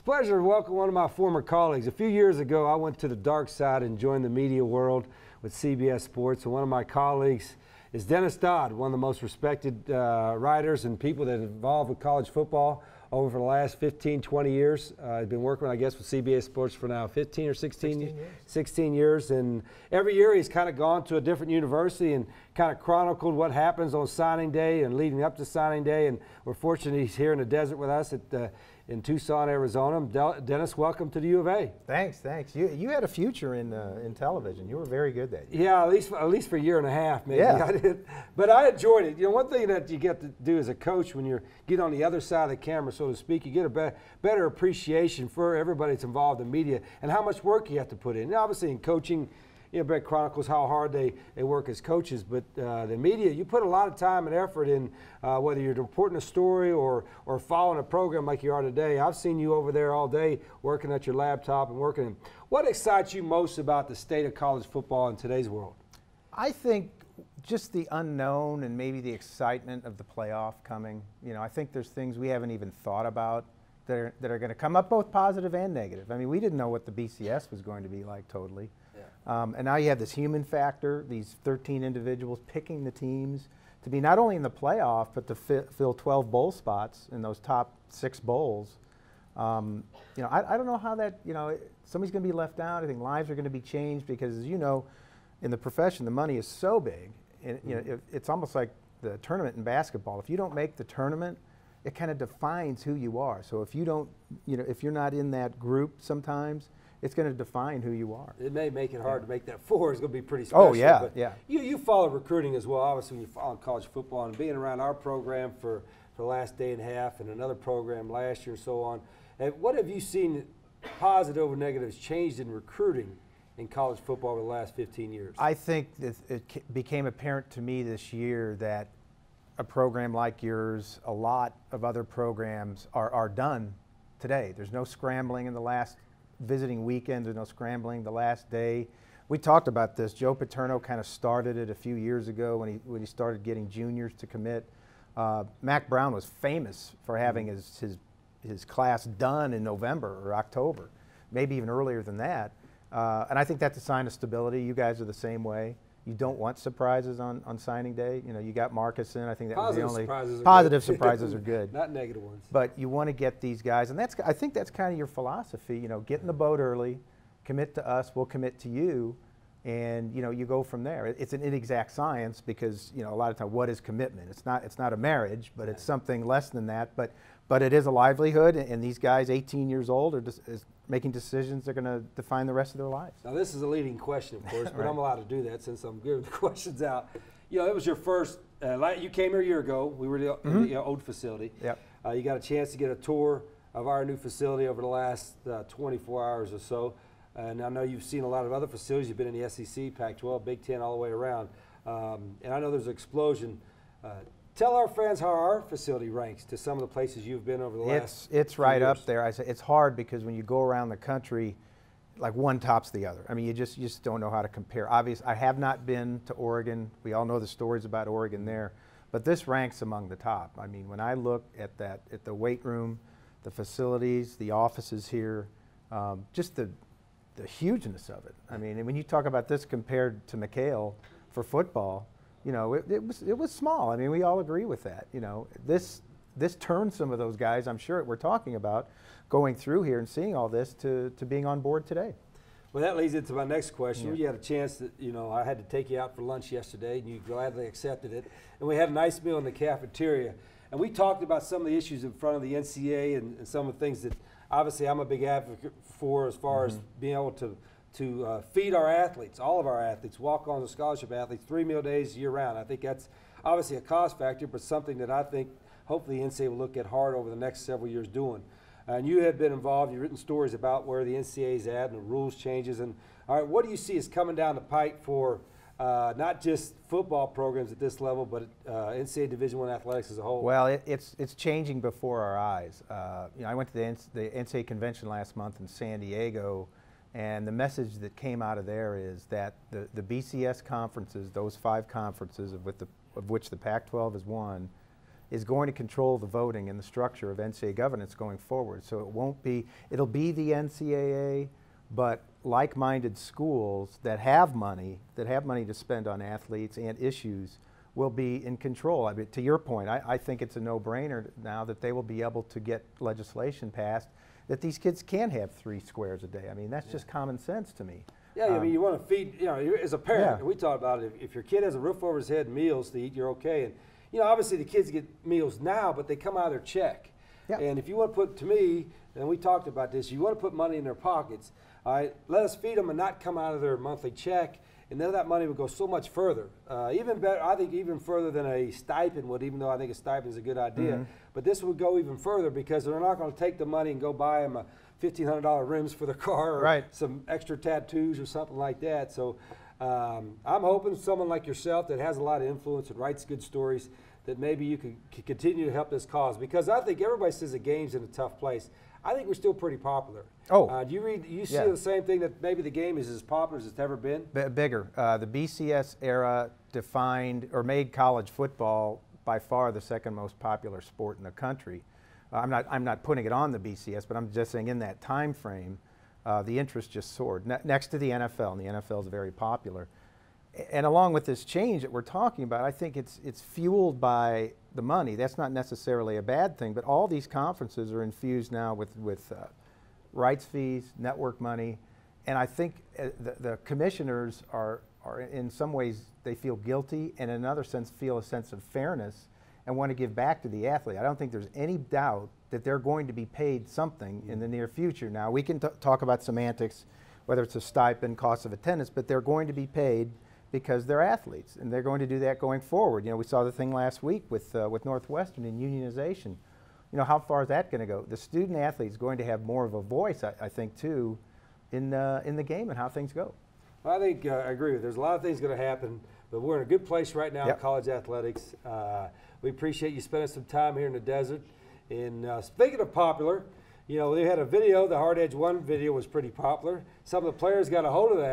It's a pleasure to welcome one of my former colleagues. A few years ago, I went to the dark side and joined the media world with CBS Sports. And one of my colleagues is Dennis Dodd, one of the most respected writers and people that are involved with college football over the last 15, 20 years. I've been working, I guess, with CBS Sports for now 15 or 16 years. And every year he's kind of gone to a different university and kind of chronicled what happens on signing day and leading up to signing day. And we're fortunate he's here in the desert with us in Tucson, Arizona. Dennis, welcome to the U of A. Thanks. You had a future in television. You were very good that year. Yeah, at least for a year and a half, maybe. Yeah. I did. But I enjoyed it. You know, one thing that you get to do as a coach when you get on the other side of the camera, so to speak, you get a better appreciation for everybody that's involved in media and how much work you have to put in. And obviously, in coaching, you know, Brett chronicles how hard they work as coaches, but the media, you put a lot of time and effort in, whether you're reporting a story or following a program like you are today. I've seen you over there all day working at your laptop and working. What excites you most about the state of college football in today's world? I think just the unknown and maybe the excitement of the playoff coming. You know, I think there's things we haven't even thought about that are going to come up, both positive and negative. I mean, we didn't know what the BCS was going to be like totally. And now you have this human factor, these 13 individuals picking the teams to be not only in the playoff, but to fill 12 bowl spots in those top 6 bowls. You know, I don't know how that, you know, somebody's going to be left out. I think lives are going to be changed because, as you know, in the profession, the money is so big. And, you know, it's almost like the tournament in basketball. If you don't make the tournament, it kind of defines who you are. So if you don't, you know, if you're not in that group sometimes, it's going to define who you are. It may make it hard to make that 4. It's going to be pretty special. Oh, yeah, but yeah. You follow recruiting as well, obviously, when you follow college football and being around our program for the last day and a half and another program last year and so on. And what have you seen, positive or negatives, changed in recruiting in college football over the last 15 years? I think that it became apparent to me this year that a program like yours, a lot of other programs are done today. There's no scrambling in the last visiting weekend, there's no scrambling the last day. We talked about this. Joe Paterno kind of started it a few years ago when he started getting juniors to commit. Mac Brown was famous for having his class done in November or October, maybe even earlier than that. And I think that's a sign of stability. You guys are the same way. You don't want surprises on signing day. You know, you got Marcus in. I think that was the only positive surprises are good. Not negative ones. But you want to get these guys, and I think that's kind of your philosophy. You know, get in the boat early, commit to us, we'll commit to you, and you know, you go from there. It's an inexact science because, you know, a lot of times, what is commitment? It's not a marriage, but it's something less than that. But it is a livelihood, and these guys, 18 years old, are just making decisions that are going to define the rest of their lives. Now, this is a leading question, of course, but Right. I'm allowed to do that since I'm giving the questions out. You know, it was your first, you came here a year ago. We were in the old facility. Yep. You got a chance to get a tour of our new facility over the last 24 hours or so. And I know you've seen a lot of other facilities. You've been in the SEC, Pac-12, Big Ten, all the way around. And I know there's an explosion. Tell our fans how our facility ranks to some of the places you've been over the last It's right up there. I say it's hard because when you go around the country, like one tops the other. I mean, you just don't know how to compare. Obviously, I have not been to Oregon. We all know the stories about Oregon there, but this ranks among the top. I mean, when I look at the weight room, the facilities, the offices here, just the hugeness of it. I mean, and when you talk about this compared to McHale for football, you know, it was small. I mean, we all agree with that. You know, this turned some of those guys, I'm sure, we're talking about, going through here and seeing all this to being on board today. Well, that leads into my next question. Yeah. You had a chance that, you know, I had to take you out for lunch yesterday, and you gladly accepted it. And we had a nice meal in the cafeteria. And we talked about some of the issues in front of the NCAA and some of the things that, obviously, I'm a big advocate for as far as being able to feed our athletes, all of our athletes, walk-ons and scholarship athletes, 3 meal days year-round. I think that's obviously a cost factor, but something that I think hopefully the NCAA will look at hard over the next several years doing. And you have been involved. You've written stories about where the NCAA is at and the rules changes. And all right, what do you see is coming down the pipe for not just football programs at this level, but NCAA Division I athletics as a whole? Well, it's changing before our eyes. You know, I went to the NCAA convention last month in San Diego. And the message that came out of there is that the BCS conferences, those 5 conferences of which the Pac-12 is one, is going to control the voting and the structure of NCAA governance going forward. So it won't be, it'll be the NCAA, but like-minded schools that have money to spend on athletes and issues will be in control. I mean, to your point, I think it's a no-brainer now that they will be able to get legislation passed that these kids can have 3 squares a day. I mean, that's just common sense to me. Yeah, I mean, you want to feed, you know, as a parent, Yeah. we talk about it, if your kid has a roof over his head and meals to eat, you're okay. And, you know, obviously the kids get meals now, but they come out of their check. Yeah. And if you want to put, to me, and we talked about this, you want to put money in their pockets, all right, let us feed them and not come out of their monthly check, and then that money would go so much further. Even better, I think even further than a stipend would, even though I think a stipend is a good idea. Mm-hmm. But this would go even further because they're not going to take the money and go buy them a $1,500 rims for their car or Right. some extra tattoos or something like that. So I'm hoping someone like yourself that has a lot of influence and writes good stories, that maybe you could continue to help this cause, because I think everybody says the game's in a tough place. I think we're still pretty popular. Oh. Do you see Yeah. the same thing, that maybe the game is as popular as it's ever been? Bigger. The BCS era defined or made college football by far the second most popular sport in the country. I'm not putting it on the BCS, but I'm just saying in that time frame, the interest just soared. Next to the NFL, and the NFL is very popular. And along with this change that we're talking about, I think it's fueled by the money. That's not necessarily a bad thing, but all these conferences are infused now with rights fees, network money, and I think the commissioners are in some ways, they feel guilty, and in another sense feel a sense of fairness and want to give back to the athlete. I don't think there's any doubt that they're going to be paid something in the near future. Now, we can talk about semantics, whether it's a stipend, cost of attendance, but they're going to be paid because they're athletes, and they're going to do that going forward. You know, we saw the thing last week with Northwestern and unionization. You know, how far is that going to go? The student athlete is going to have more of a voice, I think, too, in the game and how things go. I think I agree with you. There's a lot of things going to happen, but we're in a good place right now in college athletics. We appreciate you spending some time here in the desert. And speaking of popular, you know, they had a video, the Hard Edge 1 video was pretty popular. Some of the players got a hold of that.